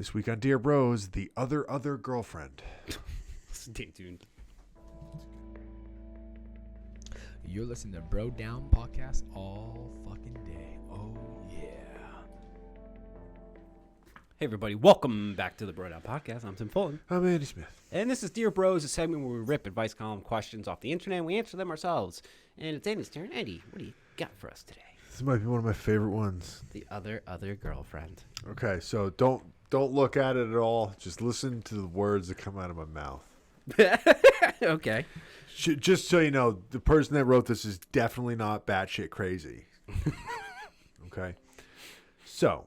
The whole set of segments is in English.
This week on Dear Bros, the other girlfriend. Stay tuned. You're listening to Bro Down Podcast all fucking day. Oh, yeah. Hey, everybody. Welcome back to the Bro Down Podcast. I'm Tim Fulton. I'm Andy Smith. And this is Dear Bros, a segment where we rip advice column questions off the internet and we answer them ourselves. And it's Andy's turn. Andy, what do you got for us today? This might be one of my favorite ones. The other girlfriend. Okay, so don't look at it at all. Just listen to the words that come out of my mouth. Okay. Just so you know, the person that wrote this is definitely not batshit crazy. Okay? So,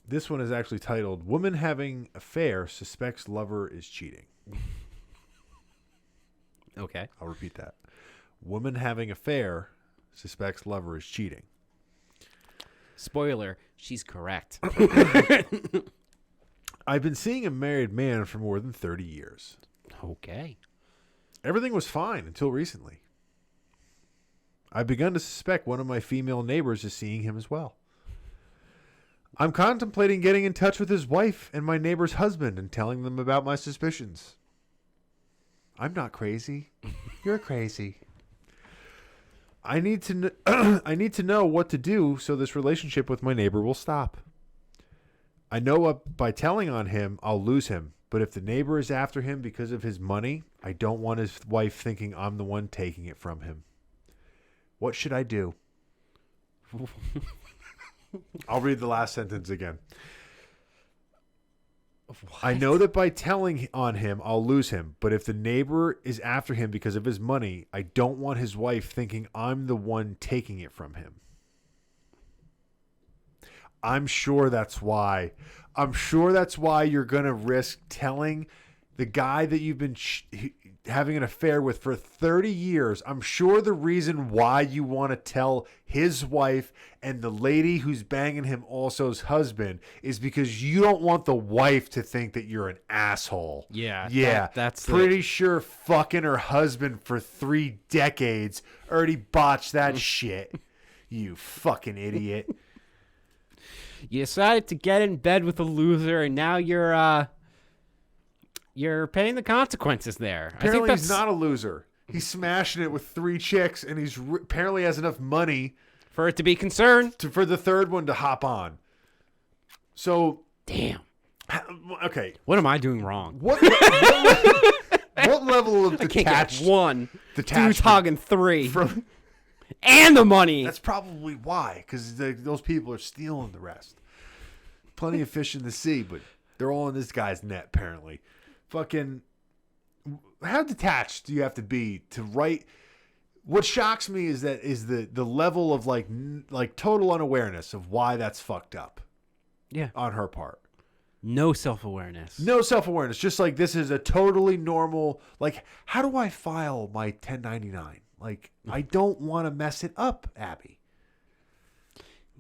this one is actually titled, Woman Having Affair Suspects Lover is Cheating. Okay. I'll repeat that. Woman having affair suspects lover is cheating. Spoiler, she's correct. I've been seeing a married man for more than 30 years. Okay. Everything was fine until recently. I've begun to suspect one of my female neighbors is seeing him as well. I'm contemplating getting in touch with his wife and my neighbor's husband and telling them about my suspicions. I'm not crazy. You're crazy. I need to know what to do so this relationship with my neighbor will stop. I know by telling on him, I'll lose him. But if the neighbor is after him because of his money, I don't want his wife thinking I'm the one taking it from him. What should I do? I'll read the last sentence again. What? I know that by telling on him, I'll lose him. But if the neighbor is after him because of his money, I don't want his wife thinking I'm the one taking it from him. I'm sure that's why. I'm sure that's why you're going to risk telling the guy that you've been having an affair with for 30 years. I'm sure the reason why you want to tell his wife and the lady who's banging him also's husband is because you don't want the wife to think that you're an asshole. Yeah. Yeah. That's pretty sure fucking her husband for 3 decades already botched that shit. You fucking idiot. You decided to get in bed with a loser, and now you're paying the consequences there. Apparently, I think that's he's not a loser. He's smashing it with 3 chicks, and he's apparently has enough money for it to be concerned. for the third one to hop on. So, Damn. okay, What am I doing wrong? what level of I can't get detached? one. detachment Dude's hogging 3. from? And the money. That's probably why, because those people are stealing the rest. Plenty of fish in the sea, but they're all in this guy's net, apparently. Fucking, how detached do you have to be to write? What shocks me is the level of like total unawareness of why that's fucked up. Yeah. On her part. No self-awareness. No self-awareness. Just like this is a totally normal, like, how do I file my 1099? Like, I don't want to mess it up, Abby.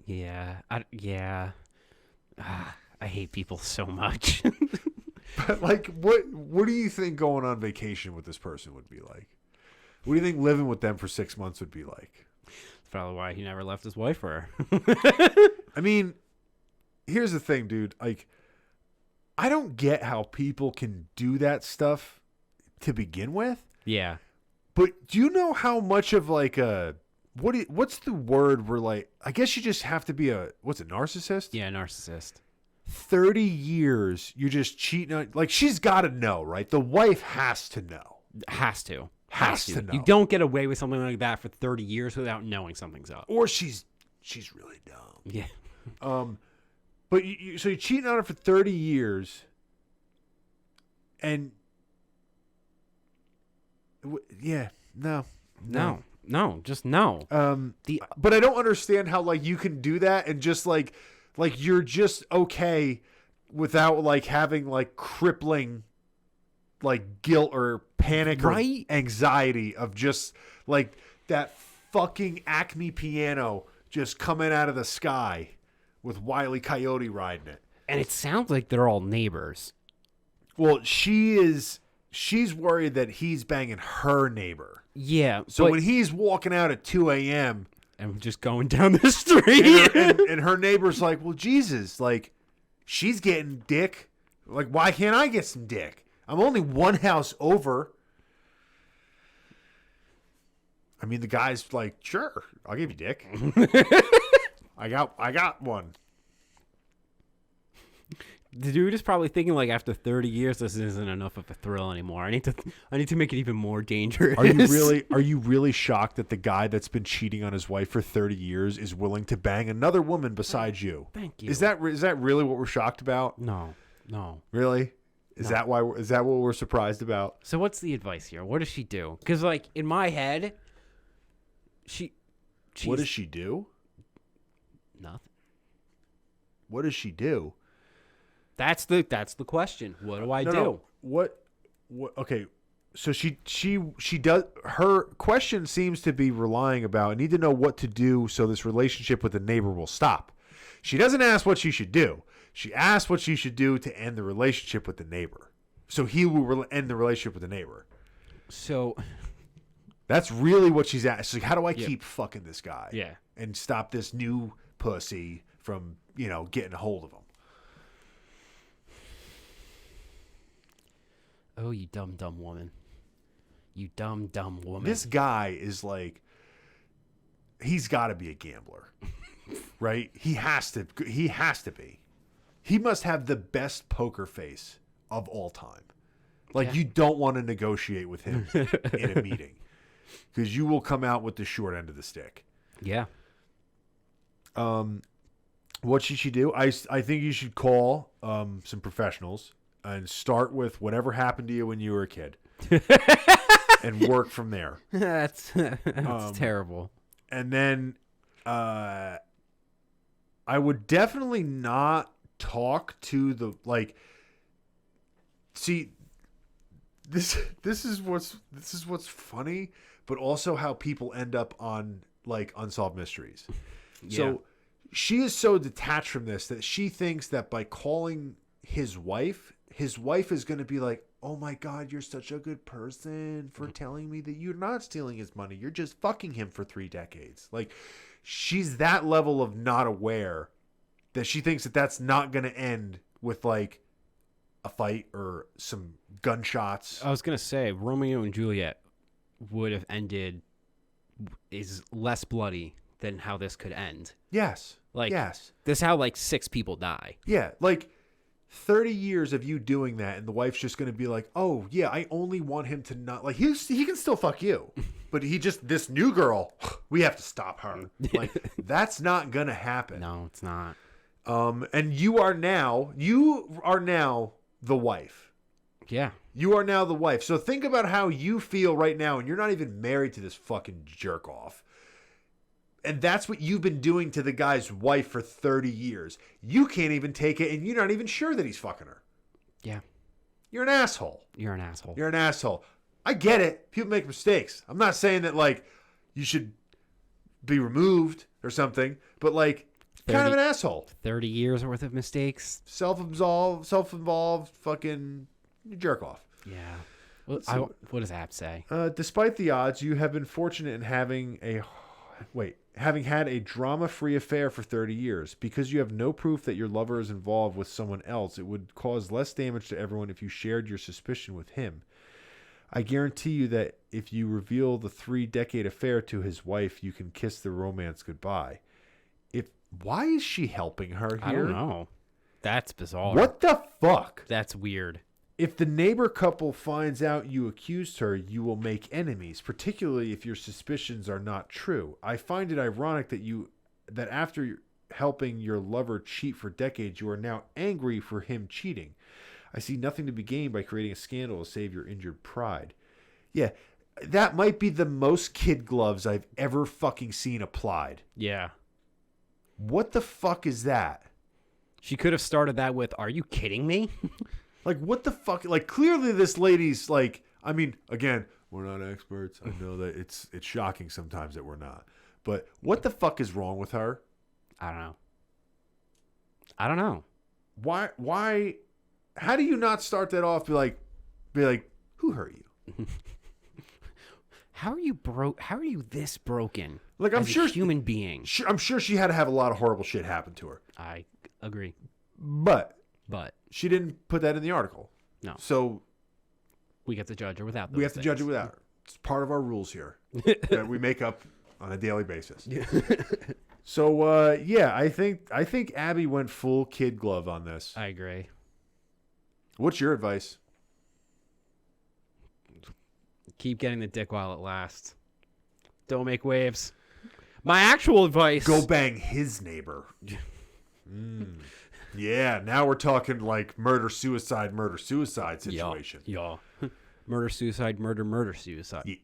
Yeah. I hate people so much. But like, what do you think going on vacation with this person would be like? What do you think living with them for 6 months would be like? That's probably why he never left his wife for her. I mean, here's the thing, dude. Like, I don't get how people can do that stuff to begin with. Yeah. But do you know how much of like what's the word where like, I guess you just have to be narcissist? Yeah, narcissist. 30 years you're just cheating on, like, she's got to know, right? The wife has to know. Has to know. You don't get away with something like that for 30 years without knowing something's up. Or she's really dumb. Yeah. But so you're cheating on her for 30 years, and Just no. But I don't understand how like you can do that and just like you're just okay without like having like crippling like guilt or panic Right? or anxiety of just like that fucking Acme piano just coming out of the sky with Wile E. Coyote riding it. And it sounds like they're all neighbors. Well, she's worried that he's banging her neighbor. Yeah. So when he's walking out at 2 a.m. and just going down the street, and her neighbor's like, well, Jesus, like, She's getting dick. Like, why can't I get some dick? I'm only one house over. I mean, the guy's like, sure, I'll give you dick. I got one. The dude is probably thinking, like, after 30 years, this isn't enough of a thrill anymore. I need to make it even more dangerous. Are you really shocked that the guy that's been cheating on his wife for 30 years is willing to bang another woman besides you? Thank you. Is that really what we're shocked about? No. Really? Is that what we're surprised about? So what's the advice here? What does she do? Because, like, in my head, what does she do? Nothing. What does she do? That's the question. What do I do? No. What? Okay. So she does. Her question seems to be relying about, I need to know what to do so this relationship with the neighbor will stop. She doesn't ask what she should do. She asks what she should do to end the relationship with the neighbor. So he will end the relationship with the neighbor. So that's really what she's asking. Like, how do I keep fucking this guy? Yeah. And stop this new pussy from, getting a hold of him. Oh, you dumb woman. You dumb woman. This guy is like, he's got to be a gambler, right? He has to be. He must have the best poker face of all time. Like, you don't want to negotiate with him in a meeting because you will come out with the short end of the stick. Yeah. What should she do? I think you should call some professionals and start with whatever happened to you when you were a kid and work from there. That's terrible. And then I would definitely not talk to the, like, see, this is what's funny, but also how people end up on, like, Unsolved Mysteries. Yeah. So she is so detached from this that she thinks that by calling his wife is going to be like, oh my God, you're such a good person for telling me that you're not stealing his money. You're just fucking him for 3 decades. Like, she's that level of not aware that she thinks that that's not going to end with, like, a fight or some gunshots. I was going to say, Romeo and Juliet would have ended is less bloody than how this could end. Yes. Like, yes. This is how, like, 6 people die. Yeah. Like, 30 years of you doing that, and the wife's just going to be like, oh, yeah, I only want him to not, like, he can still fuck you. But this new girl, we have to stop her. Like, that's not going to happen. No, it's not. And you are now the wife. Yeah. You are now the wife. So think about how you feel right now, and you're not even married to this fucking jerk off. And that's what you've been doing to the guy's wife for 30 years. You can't even take it, and you're not even sure that he's fucking her. Yeah. You're an asshole. You're an asshole. You're an asshole. I get it. People make mistakes. I'm not saying that, like, you should be removed or something, but, like, kind of an asshole. 30 years worth of mistakes. Self-involved, fucking jerk off. Yeah. What does App say? Despite the odds, you have been fortunate in having had a drama-free affair for 30 years. Because you have no proof that your lover is involved with someone else, it would cause less damage to everyone if you shared your suspicion with him. I guarantee you that if you reveal the 3-decade affair to his wife, you can kiss the romance goodbye. Why is she helping her here? I don't know. That's bizarre. What the fuck? That's weird. If the neighbor couple finds out you accused her, you will make enemies, particularly if your suspicions are not true. I find it ironic that after helping your lover cheat for decades, you are now angry for him cheating. I see nothing to be gained by creating a scandal to save your injured pride. Yeah, that might be the most kid gloves I've ever fucking seen applied. Yeah. What the fuck is that? She could have started that with, are you kidding me? Like, what the fuck? Like, clearly this lady's like, I mean, again, we're not experts. I know that it's shocking sometimes that we're not. But what the fuck is wrong with her? I don't know. Why? How do you not start that off? Be like, who hurt you? How are you How are you this broken? Like, I'm as sure a human being. I'm sure she had to have a lot of horrible shit happen to her. I agree. But But she didn't put that in the article. No. So we get to judge her without those we have to judge it things. without her. It's part of our rules here that we make up on a daily basis. So yeah, I think Abby went full kid glove on this. I agree. What's your advice? Keep getting the dick while it lasts. Don't make waves. My actual advice. Go bang his neighbor. Yeah, now we're talking like murder suicide situation. Yeah. Murder, suicide, murder, suicide. Yeah.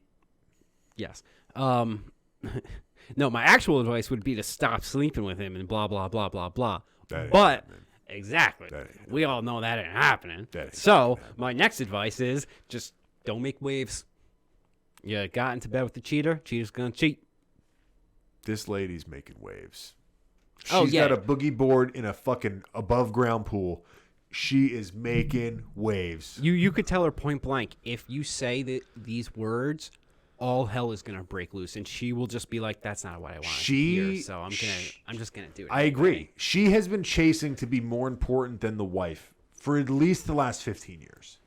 Yes. No, my actual advice would be to stop sleeping with him and blah, blah, blah, blah, blah. That ain't But, happening. exactly. That ain't We all know that ain't happening. That ain't So, my next advice is just don't make waves. You got into bed with the cheater, cheater's gonna cheat. This lady's making waves. Oh, She's yeah. got a boogie board in a fucking above ground pool. She is making waves. You could tell her point blank, if you say these words, all hell is gonna break loose, and she will just be like, "That's not what I want to hear." So I'm just gonna do it. I agree. She has been chasing to be more important than the wife for at least the last 15 years.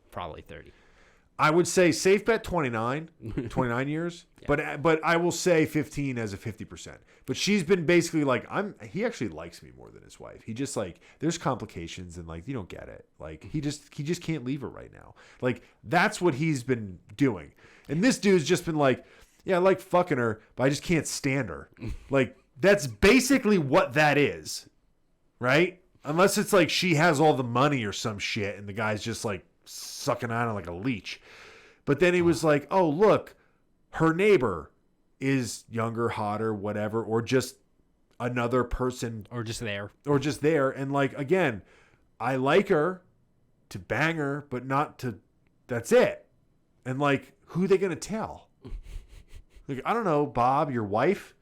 Probably 30. I would say safe bet 29 years, Yeah. but I will say 15 as a 50%. But she's been basically like, he actually likes me more than his wife. He just like, there's complications and like, you don't get it. Like he just can't leave her right now. Like that's what he's been doing. And this dude's just been like, yeah, I like fucking her, but I just can't stand her. Like that's basically what that is. Right? Unless it's like she has all the money or some shit and the guy's just like sucking on it like a leech. But then he was like, oh, look, her neighbor is younger, hotter, whatever, or just another person. Or just there. And like, again, I like her to bang her, but not to, that's it. And like, who are they going to tell? Like, I don't know, Bob, your wife?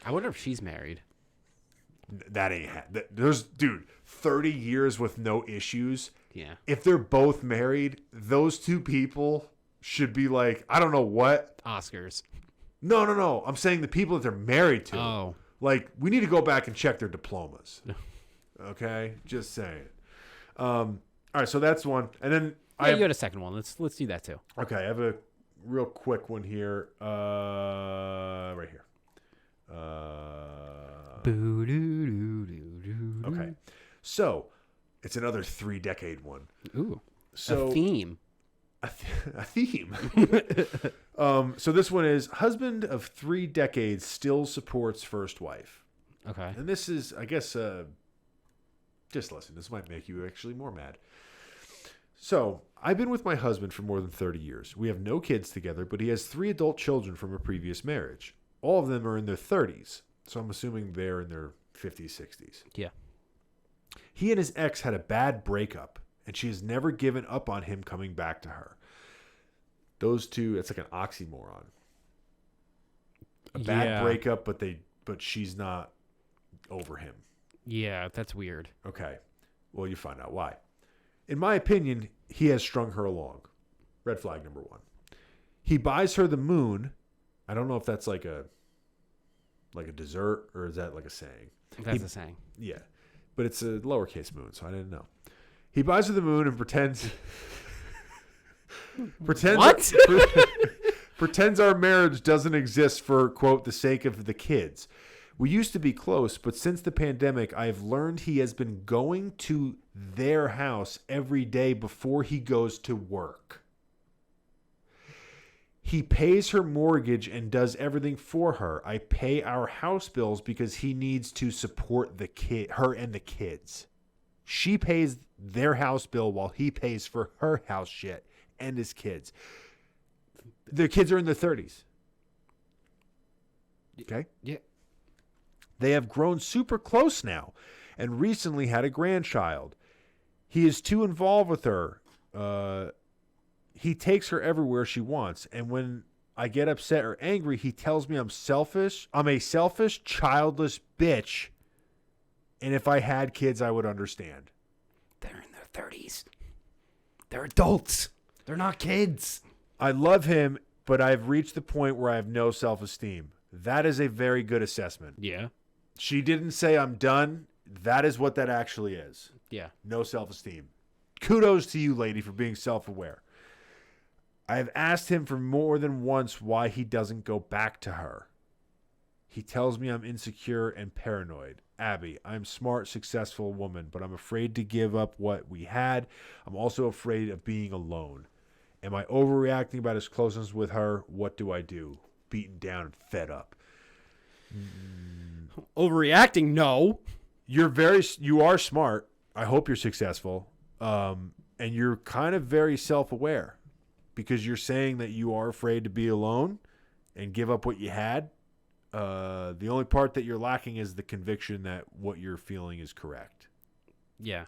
I wonder if she's married. That ain't, there's, dude, 30 years with no issues. Yeah. If they're both married, those two people should be like, I don't know what. Oscars. No. I'm saying the people that they're married to. Oh. Like, we need to go back and check their diplomas. Okay? Just saying. All right, so that's one. And then Yeah, you had a second one. Let's do that too. Okay, I have a real quick one here. Right here. Okay. So, it's another 3-decade one. Ooh. So a theme. A theme. So this one is husband of 3 decades still supports first wife. Okay. And this is, I guess, just listen. This might make you actually more mad. So I've been with my husband for more than 30 years. We have no kids together, but he has 3 adult children from a previous marriage. All of them are in their 30s. So I'm assuming they're in their 50s, 60s. Yeah. He and his ex had a bad breakup, and she has never given up on him coming back to her. Those two, it's like an oxymoron. A bad breakup, but she's not over him. Yeah, that's weird. Okay. Well, you find out why. In my opinion, he has strung her along. Red flag number 1. He buys her the moon. I don't know if that's like a dessert or is that like a saying? That's a saying. Yeah. But it's a lowercase moon, so I didn't know. He buys her the moon and pretends What? pretends our marriage doesn't exist for, quote, the sake of the kids. We used to be close, but since the pandemic, I have learned he has been going to their house every day before he goes to work. He pays her mortgage and does everything for her. I pay our house bills because he needs to support her and the kids. She pays their house bill while he pays for her house shit and his kids. Their kids are in their 30s. Okay? Yeah. They have grown super close now and recently had a grandchild. He is too involved with her. He takes her everywhere she wants. And when I get upset or angry, he tells me I'm selfish. I'm a selfish, childless bitch. And if I had kids, I would understand. They're in their 30s. They're adults. They're not kids. I love him, but I've reached the point where I have no self-esteem. That is a very good assessment. Yeah. She didn't say I'm done. that is what that actually is. Yeah. No self-esteem. Kudos to you, lady, for being self-aware. I have asked him for more than once why he doesn't go back to her. He tells me I'm insecure and paranoid. Abby, I'm a smart, successful woman, but I'm afraid to give up what we had. I'm also afraid of being alone. Am I overreacting about his closeness with her? What do I do? Beaten down and fed up. Overreacting? No. You are smart. I hope you're successful. And you're kind of very self-aware because you're saying that you are afraid to be alone and give up what you had. The only part that you're lacking is the conviction that what you're feeling is correct. Yeah.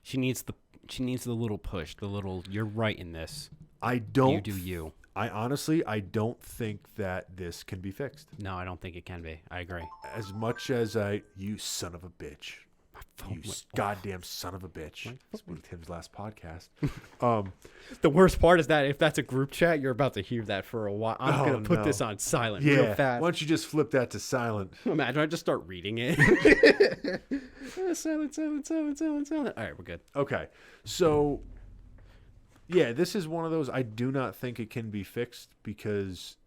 She needs the little push, the little, you're right in this. I don't. You do you. I honestly don't think that this can be fixed. No, I don't think it can be. I agree. As much as you son of a bitch. You goddamn son of a bitch. It's one of Tim's last podcast. The worst part is that if that's a group chat, you're about to hear that for a while. I'm going to put this on silent real fast. Why don't you just flip that to silent? Imagine I just start reading it. Silent. All right, we're good. Okay. So, yeah, this is one of those I do not think it can be fixed because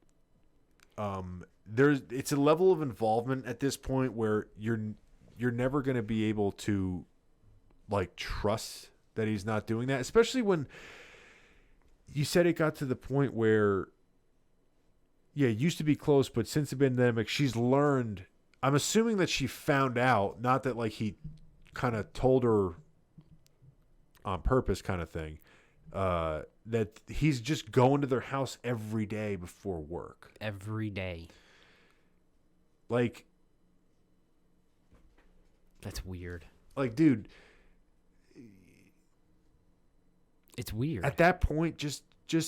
it's a level of involvement at this point where you're never going to be able to like trust that he's not doing that, especially when you said it got to the point where it used to be close, but since the pandemic she's learned. I'm assuming that she found out, not that like he kind of told her on purpose kind of thing, that he's just going to their house every day before work. Every day. Like, that's weird. Like, dude, it's weird. At that point, just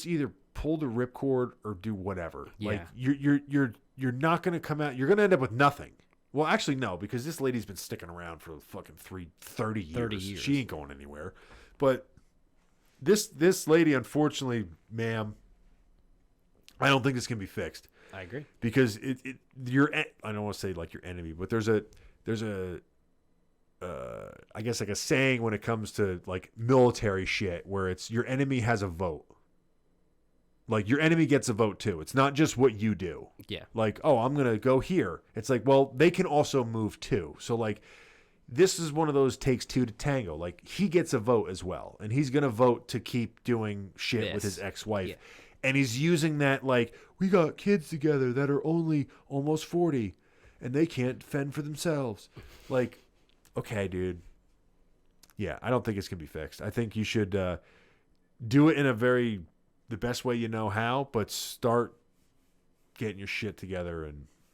either pull the ripcord or do whatever. Yeah. Like, you're not going to come out. You're going to end up with nothing. Well, actually, no, because this lady's been sticking around for fucking 30 years. 30 years. She ain't going anywhere. But this lady, unfortunately, ma'am, I don't think this can be fixed. I agree. Because I don't want to say like your enemy, but there's a I guess like a saying when it comes to like military shit where it's your enemy has a vote. Like your enemy gets a vote too. It's not just what you do. Yeah. Like, oh, I'm going to go here. It's like, well, they can also move too. So like this is one of those takes two to tango. Like he gets a vote as well. And he's going to vote to keep doing shit with his ex-wife. Yeah. And he's using that like, we got kids together that are only almost 40 and they can't fend for themselves. Like, okay, dude. Yeah, I don't think it's going to be fixed. I think you should do it in the best way you know how, but start getting your shit together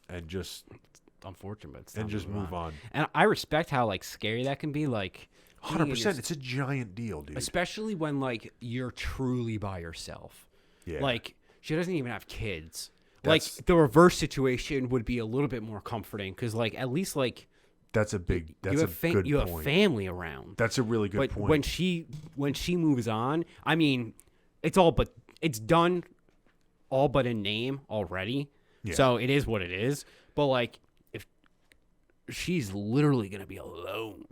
and just... It's unfortunate, but it's and just move on. And I respect how like scary that can be. Like 100%, it's a giant deal, dude. Especially when like you're truly by yourself. Yeah. Like she doesn't even have kids. Like the reverse situation would be a little bit more comforting because like at least like that's a good point. You have family around. That's a really good point. But when she moves on, I mean, it's done all but in name already. Yeah. So it is what it is. But like if she's literally going to be alone.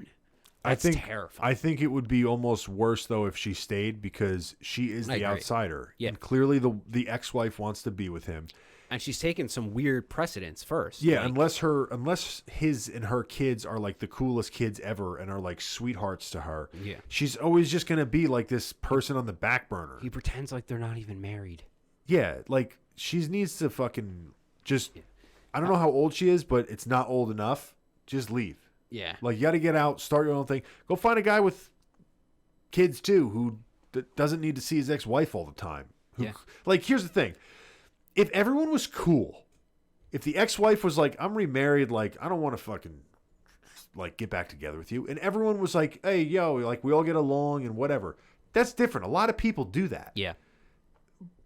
That's terrifying. I think it would be almost worse though if she stayed because she is the outsider. Yeah. And clearly the ex-wife wants to be with him. And she's taken some weird precedents first. Yeah, like, unless his and her kids are like the coolest kids ever and are like sweethearts to her. Yeah. She's always just going to be like this person on the back burner. He pretends like they're not even married. Yeah, like she needs to fucking just I don't know how old she is, but it's not old enough. Just leave. Yeah. Like you got to get out, start your own thing. Go find a guy with kids too who doesn't need to see his ex-wife all the time. Like here's the thing. If everyone was cool, if the ex-wife was like, I'm remarried, like, I don't want to fucking, like, get back together with you. And everyone was like, hey, yo, like, we all get along and whatever. That's different. A lot of people do that. Yeah.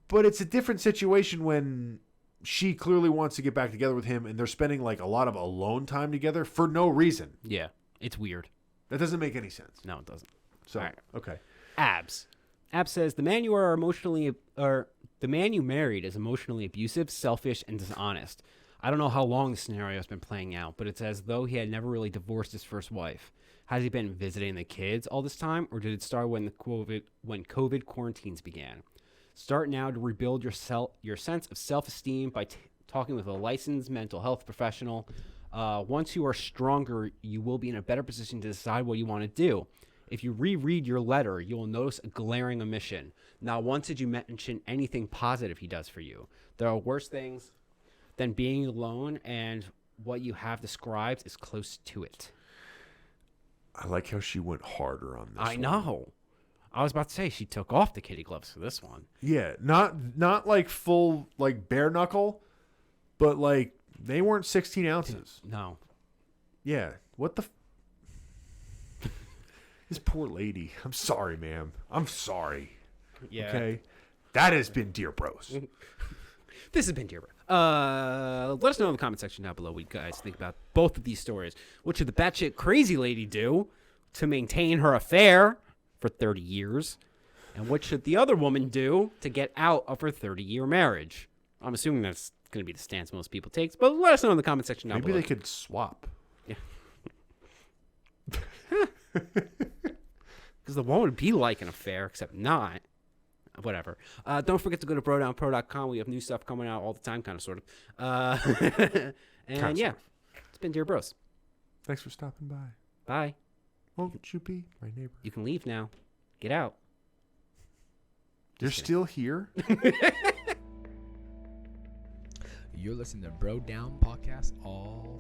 But it's a different situation when she clearly wants to get back together with him and they're spending, like, a lot of alone time together for no reason. Yeah. It's weird. That doesn't make any sense. No, it doesn't. So, okay. Abs says, the man you married is emotionally abusive, selfish, and dishonest. I don't know how long the scenario has been playing out, but it's as though he had never really divorced his first wife. Has he been visiting the kids all this time, or did it start when COVID quarantines began? Start now to rebuild your sense of self-esteem by talking with a licensed mental health professional. Once you are stronger, you will be in a better position to decide what you want to do. If you reread your letter, you will notice a glaring omission. Not once did you mention anything positive he does for you. There are worse things than being alone, and what you have described is close to it. I like how she went harder on this. I know. I was about to say she took off the kitty gloves for this one. Yeah, not like full like bare knuckle, but like they weren't 16 ounces. No. Yeah. What the? This poor lady. I'm sorry, ma'am. I'm sorry. Yeah. Okay. That has been Dear Bros. This has been Dear Bro. Let us know in the comment section down below what you guys think about both of these stories. What should the batshit crazy lady do to maintain her affair for 30 years? And what should the other woman do to get out of her 30-year marriage? I'm assuming that's going to be the stance most people take, but let us know in the comment section down below. Maybe they could swap. Yeah. Because the one would be like an affair, except not. Whatever. Don't forget to go to brodownpro.com. We have new stuff coming out all the time, kind of, sort of. And yeah, it's been Dear Bros. Thanks for stopping by. Bye. Won't you be my neighbor? You can leave now. Get out. You're still here? You're listening to Bro Down Podcast all